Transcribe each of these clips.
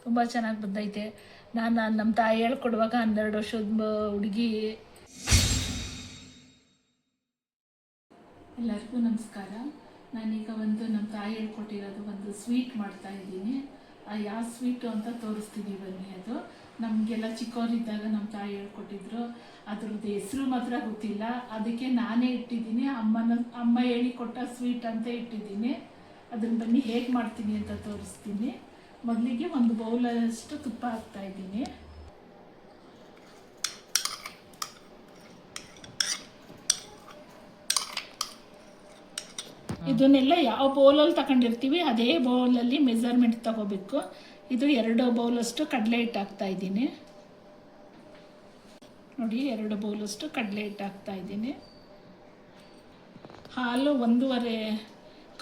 ತುಂಬ ಚೆನ್ನಾಗಿ ಬಂದೈತೆ. ನಾನು ನಮ್ಮ ತಾಯಿ ಹೇಳ್ಕೊಡುವಾಗ 12 ವರ್ಷದ ಹುಡುಗಿ. ಎಲ್ಲರಿಗೂ ನಮಸ್ಕಾರ. ನಾನೀಗ ನಮ್ಮ ತಾಯಿ ಹೇಳ್ಕೊಟ್ಟಿರೋದು ಒಂದು ಸ್ವೀಟ್ ಮಾಡ್ತಾ ಇದ್ದೀನಿ. ಯಾವ ಸ್ವೀಟು ಅಂತ ತೋರಿಸ್ತೀನಿ ಬನ್ನಿ. ಅದು ನಮಗೆಲ್ಲ ಚಿಕ್ಕವರಿದ್ದಾಗ ನಮ್ಮ ತಾಯಿ ಹೇಳ್ಕೊಟ್ಟಿದ್ರು. ಅದ್ರದ್ದು ಹೆಸರು ಮಾತ್ರ ಗೊತ್ತಿಲ್ಲ, ಅದಕ್ಕೆ ನಾನೇ ಇಟ್ಟಿದ್ದೀನಿ. ಅಮ್ಮ ಹೇಳಿಕೊಟ್ಟ ಸ್ವೀಟ್ ಅಂತ ಇಟ್ಟಿದ್ದೀನಿ. ಅದನ್ನು ಬನ್ನಿ ಹೇಗೆ ಮಾಡ್ತೀನಿ ಅಂತ ತೋರಿಸ್ತೀನಿ. ಮೊದಲಿಗೆ ಒಂದು ಬೌಲಷ್ಟು ತುಪ್ಪ ಹಾಕ್ತಾ ಇದ್ದೀನಿ. ಇದನ್ನೆಲ್ಲ ಯಾವ ಬೌಲಲ್ಲಿ ತಗೊಂಡಿರ್ತೀವಿ ಅದೇ ಬೌಲಲ್ಲಿ ಮೆಜರ್ಮೆಂಟ್ ತಗೋಬೇಕು. ಇದು 2 ಬೌಲಷ್ಟು ಕಡಲೆ ಹಿಟ್ಟು ಹಾಕ್ತಾ ಇದ್ದೀನಿ. ನೋಡಿ, 2 ಬೌಲಷ್ಟು ಕಡಲೆ ಹಿಟ್ಟು ಹಾಕ್ತಾ ಇದ್ದೀನಿ. ಹಾಲು 1.5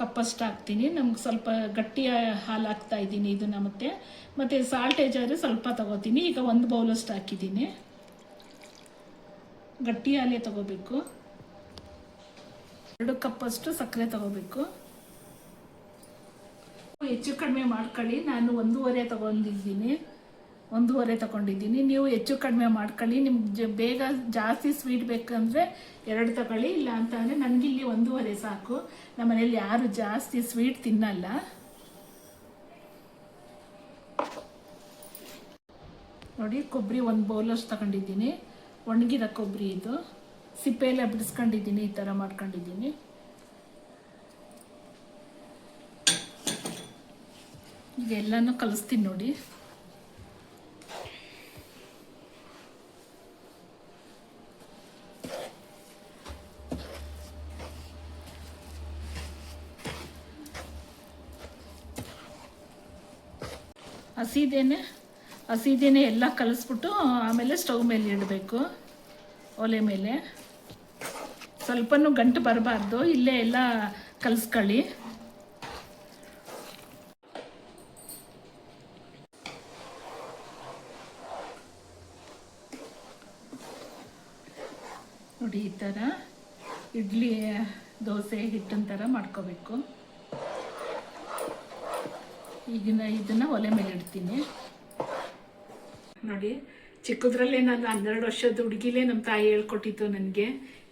ಕಪ್ಪಷ್ಟು ಹಾಕ್ತೀನಿ. ನಮ್ಗೆ ಸ್ವಲ್ಪ ಗಟ್ಟಿ ಹಾಲು ಹಾಕ್ತಾ ಇದ್ದೀನಿ ಇದನ್ನು. ಮತ್ತು ಸಾಲ್ಟೇಜ್ ಆದರೆ ಸ್ವಲ್ಪ ತಗೋತೀನಿ. ಈಗ 1 ಬೌಲಷ್ಟು ಹಾಕಿದ್ದೀನಿ. ಗಟ್ಟಿ ಹಾಲೇ ತಗೋಬೇಕು. 2 ಕಪ್ಪಷ್ಟು ಸಕ್ಕರೆ ತಗೋಬೇಕು. ಹೆಚ್ಚು ಕಡಿಮೆ ಮಾಡ್ಕೊಳ್ಳಿ. ನಾನು 1.5 ತಗೊಂಡಿದ್ದೀನಿ. ನೀವು ಹೆಚ್ಚು ಕಡಿಮೆ ಮಾಡ್ಕೊಳ್ಳಿ. ನಿಮ್ಗೆ ಬೇಗ ಜಾಸ್ತಿ ಸ್ವೀಟ್ ಬೇಕಂದರೆ 2 ತಗೊಳ್ಳಿ, ಇಲ್ಲ ಅಂತಂದರೆ ನನಗಿಲ್ಲಿ 1.5 ಸಾಕು. ನಮ್ಮ ಮನೇಲಿ ಯಾರು ಜಾಸ್ತಿ ಸ್ವೀಟ್ ತಿನ್ನಲ್ಲ. ನೋಡಿ, ಕೊಬ್ಬರಿ 1 ಬೌಲಷ್ಟು ತಗೊಂಡಿದ್ದೀನಿ. ಒಣಗಿದ ಕೊಬ್ಬರಿ ಇದು. ಸಿಪ್ಪೆಯೆಲ್ಲ ಬಿಡಿಸ್ಕೊಂಡಿದ್ದೀನಿ, ಈ ಥರ ಮಾಡ್ಕೊಂಡಿದ್ದೀನಿ. ಈಗ ಎಲ್ಲನೂ ಕಲಿಸ್ತೀನಿ ನೋಡಿ. ಹಸಿದೇನೆ ಎಲ್ಲ ಕಲಿಸ್ಬಿಟ್ಟು ಆಮೇಲೆ ಸ್ಟವ್ ಮೇಲೆ ಇಡಬೇಕು, ಒಲೆ ಮೇಲೆ. ಸ್ವಲ್ಪನೂ ಗಂಟು ಬರಬಾರ್ದು. ಇಲ್ಲೇ ಎಲ್ಲ ಕಲಿಸ್ಕೊಳ್ಳಿ. ನೋಡಿ, ಈ ಥರ ಇಡ್ಲಿ ದೋಸೆ ಹಿಟ್ಟಿನ ಥರ ಮಾಡ್ಕೋಬೇಕು. ಇದನ್ನು ಒಲೆ ಮೇಲೆ ಇಡ್ತೀನಿ. ನೋಡಿ, ಚಿಕ್ಕದ್ರಲ್ಲೇ ನಾನು 12 ವರ್ಷದ ಹುಡುಗಿಲೇ ನಮ್ಮ ತಾಯಿ ಹೇಳ್ಕೊಟ್ಟಿತ್ತು ನನಗೆ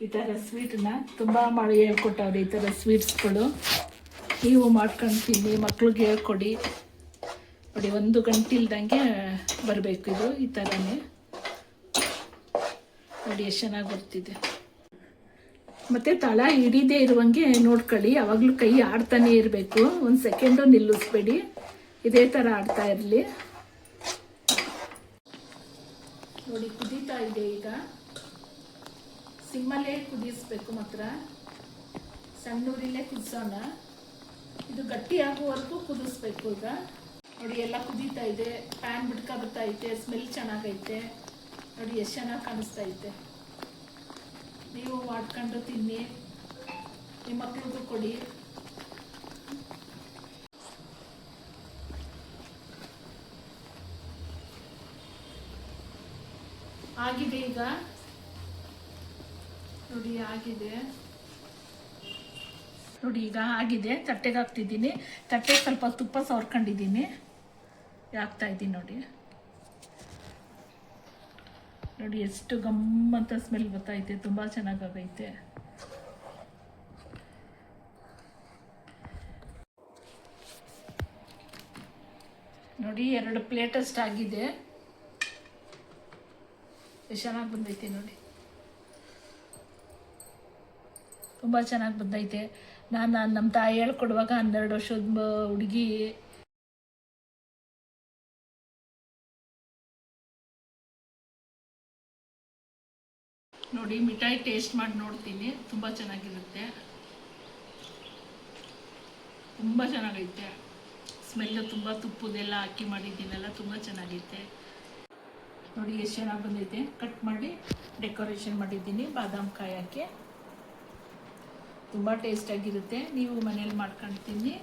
ಈ ಥರ ಸ್ವೀಟನ್ನ. ತುಂಬ ಮಾಡಿ ಹೇಳ್ಕೊಟ್ಟವ್ರೆ ಈ ಥರ ಸ್ವೀಟ್ಸ್ಗಳು. ನೀವು ಮಾಡ್ಕೊಂಡು ತಿನ್ನಿ, ಮಕ್ಳಿಗೆ ಹೇಳ್ಕೊಡಿ. ನೋಡಿ, 1 ಗಂಟೆ ಇಲ್ದಂಗೆ ಬರಬೇಕು ಇದು, ಈ ಥರನೇ. ನೋಡಿ ಎಷ್ಟು ಚೆನ್ನಾಗಿ ಬರ್ತಿದೆ. ಮತ್ತು ತಳ ಹಿಡಿದೇ ಇರುವಂಗೆ ನೋಡ್ಕೊಳ್ಳಿ. ಯಾವಾಗಲೂ ಕೈ ಆಡ್ತಾನೆ ಇರಬೇಕು. 1 ಸೆಕೆಂಡು ನಿಲ್ಲಿಸ್ಬೇಡಿ. ಇದೇ ಥರ ಆಡ್ತಾ ಇರಲಿ. ನೋಡಿ, ಕುದೀತಾ ಇದೆ. ಈಗ ಸಿಮ್ಮಲ್ಲೇ ಕುದಿಸ್ಬೇಕು. ಮಾತ್ರ ಸಣ್ಣೂರಿಲ್ಲೇ ಕುದಿಸೋಣ. ಇದು ಗಟ್ಟಿ ಆಗುವವರೆಗೂ ಕುದಿಸ್ಬೇಕು. ಈಗ ನೋಡಿ, ಎಲ್ಲ ಕುದೀತಾ ಇದೆ. ಪ್ಯಾನ್ ಬಿಡ್ಕೊ ಬರ್ತಾ ಐತೆ. ಸ್ಮೆಲ್ ಚೆನ್ನಾಗೈತೆ. ನೋಡಿ ಎಷ್ಟು ಚೆನ್ನಾಗಿ ಕಾಣಿಸ್ತಾ ಐತೆ. ನೀವು ಮಾಡ್ಕೊಂಡು ತಿನ್ನಿ, ನಿಮ್ಮ ಮಕ್ಳಿಗೂ ಕೊಡಿ. ಆಗಿದೆ ಈಗ. ನೋಡಿ, ಆಗಿದೆ. ನೋಡಿ, ಈಗ ಆಗಿದೆ. ತಟ್ಟೆಗೆ ಹಾಕ್ತಿದ್ದೀನಿ. ತಟ್ಟೆಗೆ ಸ್ವಲ್ಪ ತುಪ್ಪ ಸವರ್ಕೊಂಡಿದ್ದೀನಿ, ಹಾಕ್ತಾ ಇದ್ದೀನಿ. ನೋಡಿ ಎಷ್ಟು ಗಮ್ಮಂತ ಸ್ಮೆಲ್ ಬರ್ತೈತೆ. ತುಂಬ ಚೆನ್ನಾಗೈತೆ. ನೋಡಿ, 2 ಪ್ಲೇಟಷ್ಟು ಆಗಿದೆ. ಎಷ್ಟು ಚೆನ್ನಾಗಿ ಬಂದೈತೆ ನೋಡಿ. ತುಂಬ ಚೆನ್ನಾಗಿ ಬಂದೈತೆ. ನಾನು ನಮ್ಮ ತಾಯಿ ಹೇಳ್ಕೊಡುವಾಗ 12 ವರ್ಷದ ಹುಡುಗಿ. ನೋಡಿ, ಮಿಠಾಯಿ ಟೇಸ್ಟ್ ಮಾಡಿ ನೋಡ್ತೀನಿ. ತುಂಬ ಚೆನ್ನಾಗಿರುತ್ತೆ. ತುಂಬ ಚೆನ್ನಾಗೈತೆ. ಸ್ಮೆಲ್ಲು ತುಂಬ ತುಪ್ಪದೆಲ್ಲ ಹಾಕಿ ಮಾಡಿದ್ದೀನಲ್ಲ, ತುಂಬ ಚೆನ್ನಾಗೈತೆ. ನೋಡಿ ಎಷ್ಟು ಚೆನ್ನಾಗಿ ಬಂದೈತೆ. ಕಟ್ ಮಾಡಿ ಡೆಕೋರೇಷನ್ ಮಾಡಿದ್ದೀನಿ ಬಾದಾಮ್ ಕಾಯಿ ಹಾಕಿ. ತುಂಬ ಟೇಸ್ಟಾಗಿರುತ್ತೆ. ನೀವು ಮನೇಲಿ ಮಾಡ್ಕೊಂಡು ತಿನ್ನಿ.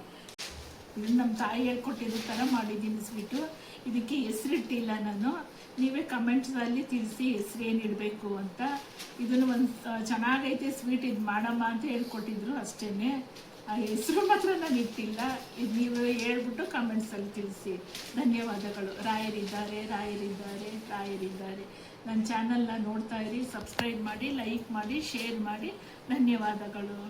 ಇದು ನಮ್ಮ ತಾಯಿ ಹೇಳ್ಕೊಟ್ಟಿರೋ ಥರ ಮಾಡಿದ್ದೀನಿ ಸ್ವೀಟು. ಇದಕ್ಕೆ ಹೆಸರಿಟ್ಟಿಲ್ಲ ನಾನು. ನೀವೇ ಕಮೆಂಟ್ಸಲ್ಲಿ ತಿಳಿಸಿ ಹೆಸರು ಏನು ಇಡಬೇಕು ಅಂತ. ಇದನ್ನು ಒಂದು ಚೆನ್ನಾಗೈತೆ ಸ್ವೀಟ್, ಇದು ಮಾಡಮ್ಮ ಅಂತ ಹೇಳ್ಕೊಟ್ಟಿದ್ರು ಅಷ್ಟೇ. ಆ ಹೆಸರು ಮಾತ್ರ ನಾನು ಇಟ್ಟಿಲ್ಲ. ಇದು ನೀವು ಹೇಳ್ಬಿಟ್ಟು ಕಮೆಂಟ್ಸಲ್ಲಿ ತಿಳಿಸಿ. ಧನ್ಯವಾದಗಳು. ರಾಯರಿದ್ದಾರೆ, ರಾಯರಿದ್ದಾರೆ, ರಾಯರಿದ್ದಾರೆ. ನನ್ನ ಚಾನಲ್ನ ನೋಡ್ತಾ ಇರಿ, ಸಬ್ಸ್ಕ್ರೈಬ್ ಮಾಡಿ, ಲೈಕ್ ಮಾಡಿ, ಶೇರ್ ಮಾಡಿ. ಧನ್ಯವಾದಗಳು.